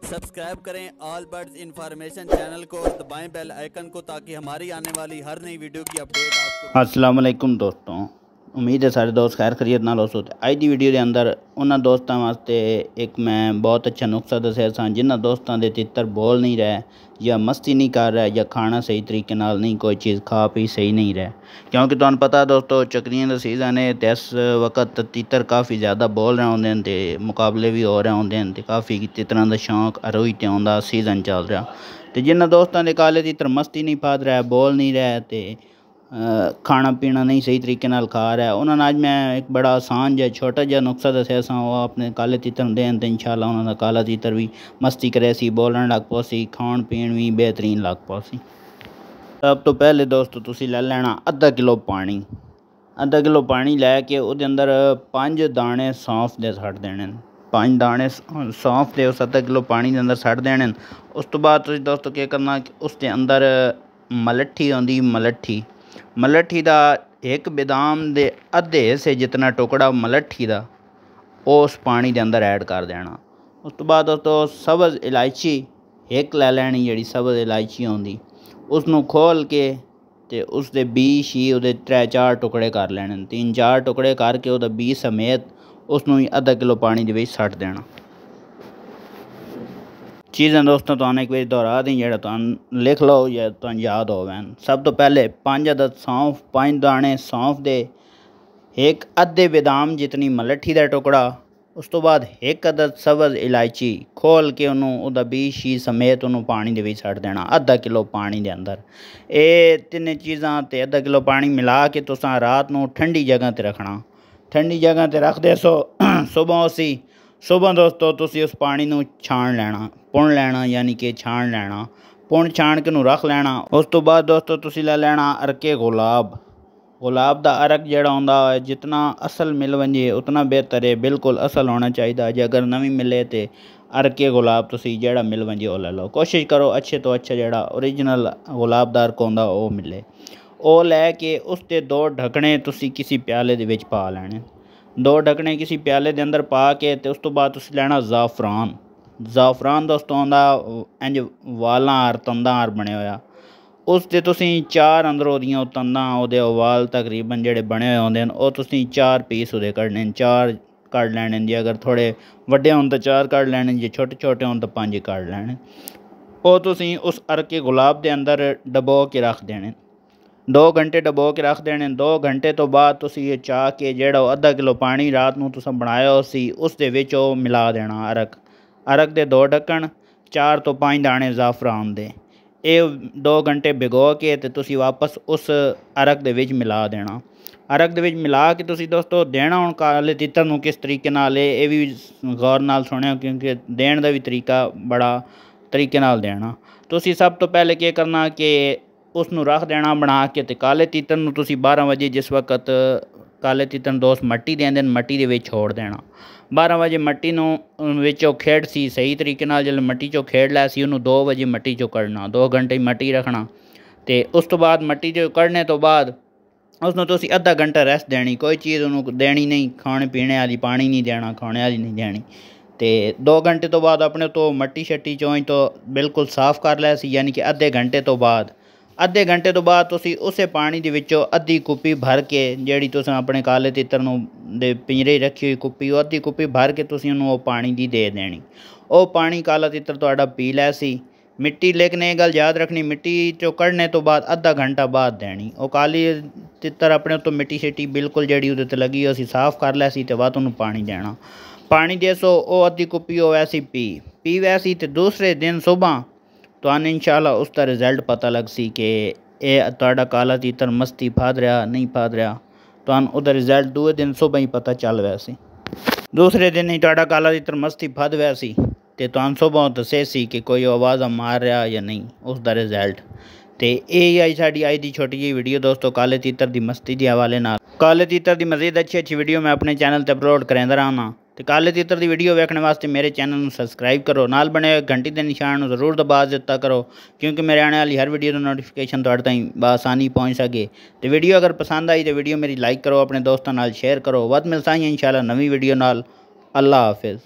Subscribe करें all birds information channel को और दबाएं बेल आइकन को ताकि हमारी आने वाली हर नई वीडियो की अपडेट आपको। अस्सलाम वालेकुम दोस्तों, उम्मीद है सारे दोस्त खैर खरीत नाल हो। अज की वीडियो के अंदर उन्होंने दोस्तों वास्ते एक मैं बहुत अच्छा नुस्खा दसिया सा जिन्होंने दोस्तों के तितर बोल नहीं रहे या मस्ती नहीं कर रहा या खाना सही तरीके नाल नहीं कोई चीज़ खा पी सही नहीं रहा, क्योंकि तुहानू पता दोस्तों चक्रियां का सीज़न है तो इस वक्त तितर काफ़ी ज़्यादा बोल रहे होंगे तो मुकाबले भी हो रहे होंगे तो काफ़ी तितरों का शौक अरोई तो आता सीज़न चल रहा। तो जिन्होंने दोस्तों के काले तितर मस्ती नहीं पा रहा बोल नहीं रहा तो खाना पीना नहीं सही तरीके नाल खा रहा है, उन्होंने अज मैं एक बड़ा आसान जहा छोटा जहा नुस्खा दसिया सा वो अपने काले तितर देन तो इंशाअल्लाह उन्होंने काला तितर भी मस्ती करे सी बोलन लग पो सी खाण पीण भी बेहतरीन लग पो सी। सब तो पहले दोस्तों तुसी ले लेना आधा किलो पानी, आधा किलो पानी लैके उहदे अंदर 5 दाने सौंफ दे सट देने, 5 दाने सौंफ दे उस आधा किलो पानी के अंदर सट देने। उस तो बाद तुसी दोस्तों क्या करना कि उसके अंदर मलट्ठी आती मलट्ठी का एक बेदाम दे अद्धे हिस्से जितना टुकड़ा मलट्ठी का उस पानी के अंदर ऐड कर देना। उस तो बाद दोस्तों सब्ज़ इलायची एक ले लैनी जी सब्ज़ इलायची आती उसनू खोल के ते उसके बीज ही उहदे 3-4 टुकड़े कर लेने, 3-4 टुकड़े करके उहदा बीज समेत उसनू आधा किलो पानी के सट देना। चीज़ें दोस्तों तो एक बार दोहरा दी जो तुम लिख लो या तुम याद हो। सब तो पहले 5 अदद सौंफ, 5 दाने सौंफ दे, एक अद्धे बेदाम जितनी मलट्ठी का टुकड़ा, उस तो बाद एक अदद सब्ज़ इलायची खोल के उन्होंने बीज शी समेत उन्होंने पानी के सट देना आधा किलो पानी के अंदर। ये 3 चीज़ां ते आधा किलो पानी मिला के तुसां रात को ठंडी जगह पर रखना, ठंडी जगह पर रख दे सो सुबह दोस्तों तुसी उस पानी को छान लेना, पुण लेना यानी कि छान लेना, पुण छान के रख लेना। उस तो बाद दोस्तों तुसी ले लेना अरके गुलाब का अरक जड़ा होंदा है जितना असल मिल वंजे उतना बेहतर है, बिल्कुल असल होना चाहिए। जे अगर नहीं मिले तो अरके गुलाब तुसी जड़ा मिल वंजे वो ले लो, कोशिश करो अच्छे तो अच्छा जड़ा ओरिजिनल गुलाब का अरक होंदा वो मिले। वो लैके उसके 2 ढकने तुसी किसी प्याले दे विच पा लेने, 2 ढकने किसी प्याले के अंदर पा के तो उस तो बाद तुसी लेना ज़ाफ़रान दोस्तों आंदा इंज वालां आर तंदां आर बने होया, उसते तुसी 4 अंदरों दियां तंदां ओहदे वाल तकरीबन जेड़े बने हुए होंदे वो तुसी 4 पीस उहदे कड्ढने, 4 कड्ढ लैने जे अगर थोड़े वड्डे होन तो 4 कड्ढ लैने, जे छोटे छोटे होन तो 5 कड्ढ लैने। वो तुसी उस अरके गुलाब के अंदर डबो के रख देने, 2 घंटे डबो के रख देने। 2 घंटे तो बाद तुसी ये चाह के जेड़ा आधा किलो पानी रात को तुसां बनाया सी उस दे विच मिला देना अरक दे 2 ढक्कन, 4 तो 5 दाने ज़ाफ़रान दे, ये 2 घंटे भिगो के ते तुसी वापस उस अरक दे विच मिला देना। अरक दे विच मिला के तुसी दोस्तों देना हुण काले तितर नूं किस तरीके नाल ये भी गौर नाल सुनियो क्योंकि देण दा भी तरीका बड़ा तरीके नाल देना। तुसी सब तो पहले क्या करना कि उसनू रख देना बना के ते काले तितर नूं तुसी 12 बजे जिस वक्त काले तितर दोस्त मट्टी देंदे मट्टी दे विच छोड़ देना। 12 बजे मट्टी विचों खेड़ सी सही तरीके नाल जल्द मट्टी चो खेड़ लै सी उन्होंने 2 बजे मट्टी चो कढ़ना, 2 घंटे मट्टी रखना तो उस तो बाद मट्टी चो कढ़ने तो बाद उसनों तुसी आधा घंटा रेस्ट देनी, कोई चीज़ उन्होंने देनी नहीं, खाने पीने वाली पानी नहीं देना, खाने वाली नहीं देनी। तो 2 घंटे तो बाद अपने तो मट्टी शट्टी चों तो बिल्कुल साफ़ कर लै सी, यानी कि आधे घंटे तो बाद तुसी उसे पानी दे विचों अद्धी कुप्पी भर के जेड़ी तुसें अपने काले तितर नूं दे पिंजरे रखी हुई कुप्पी अद्धी कुप्पी भर के तुसी उन्होंने वो पानी दी दे देनी। वो पानी काला तितर तुहाडा पी लै सी। मिट्टी लेकिन ये गल याद रखनी मिट्टी चो कढ़ने तो बाद आधा घंटा बाद देनी। वो काली तितर अपने तो मिट्टी शिट्टी बिल्कुल जेड़ी उहदे ते लगी उसी साफ़ कर लै सी ते बाद उन्होंने पानी देना। पानी दे सो वो अद्धी कुप्पी वो वैसी पी वैसी तो दूसरे दिन सुबह तो इंशाअल्लाह उसका रिजल्ट पता लग सी कि ये तुहाडा काला तितर मस्ती फाद रहा नहीं फाद रहा, तो उसका रिजल्ट 2 दिन सुबह ही पता चल वैसी। दूसरे दिन ही तुहाडा काला तितर मस्ती फद वैसी तो तुहानू सुबह दसे सी कि कोई आवाज़ मार रहा या नहीं उसका रिजल्ट। तो यही आई साड़ी अज की छोटी जी वीडियो दोस्तों काले तितर की मस्ती के हवाले नाल। काले तितर की मज़ीद अच्छी वीडियो मैं अपने चैनल पर अपलोड करांदा रहना। तो काले तितर की वीडियो वेखने वास्ते मेरे चैनल में सबसक्राइब करो, नाल बने घंटी के निशान जरूर दबा दिता करो क्योंकि मेरे आने वाली हर वीडियो की नोटिफिकेशन तुहाडे ताईं बआसानी पहुँच सके। तो वीडियो अगर पसंद आई तो वीडियो मेरी लाइक करो, अपने दोस्तों नाल शेयर करो। वध मिलता ही इंशाअल्लाह नवी वीडियो नाल। अल्लाह हाफिज़।